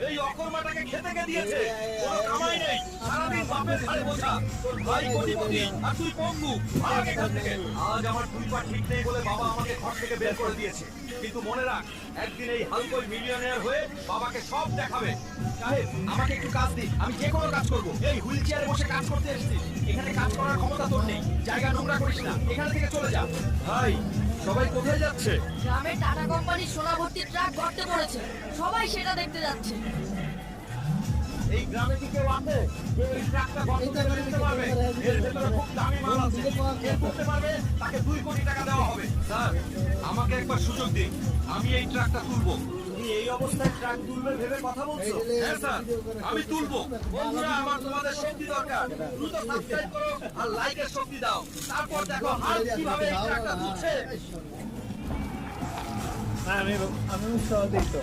এই অকর্মাটাকে খেতে কে দিয়েছে? কোনো কামাই নেই, সারাদিন বাপের ঘাড়ে বোঝা। তোর ভাই কোটিপতি আর তুই পঙ্গু। ভাগ এখান থেকে। আজ আমার দুই পা ঠিক নেই বলে বাবা আমাকে ঘর থেকে বের করে দিয়েছে, কিন্তু মনে রাখ, একদিন এই হালকই মিলিয়নিয়ার হয়ে বাবাকে সব দেখাবে। সাহেব, আমাকে একটু কাজ দিন, আমি যে কোনো কাজ করব। এই হুইল চেয়ারে বসে কাজ করতে এসেছিস, এখানে কাজ করার ক্ষমতা তোর নেই। জায়গা নোংরা করিস না, এখান থেকে চলে যা। ভাই, সবাই কোথায় যাচ্ছে? গ্রামের টাটা কোম্পানির সোনা ভর্তি ট্রাক গর্তে পড়েছে, সবাই সেটা দেখতে যাচ্ছে। এই গ্রামে কি কেউ আছে যে এই ট্রাকটা গর্ত থেকে নিতে পারবে? এর ভেতরে খুব দামি মাল আছে, যে করতে পারবে তাকে 2 কোটি টাকা দেওয়া হবে। স্যার, আমাকে একবার সুযোগ দিন, আমি এই ট্রাকটা তুলবো। তুমি এই অবস্থায় ট্রাক তুলবে ভেবে কথা বলছো? হ্যাঁ স্যার, আমি তুলবো। বন্ধুরা, আমার তোমাদের শক্তি দরকার। দ্রুত সাবস্ক্রাইব করো আর লাইকের শক্তি দাও। তারপর দেখো হাল কিভাবে এই ট্রাকটা তুলছে। আমি সহজেই তো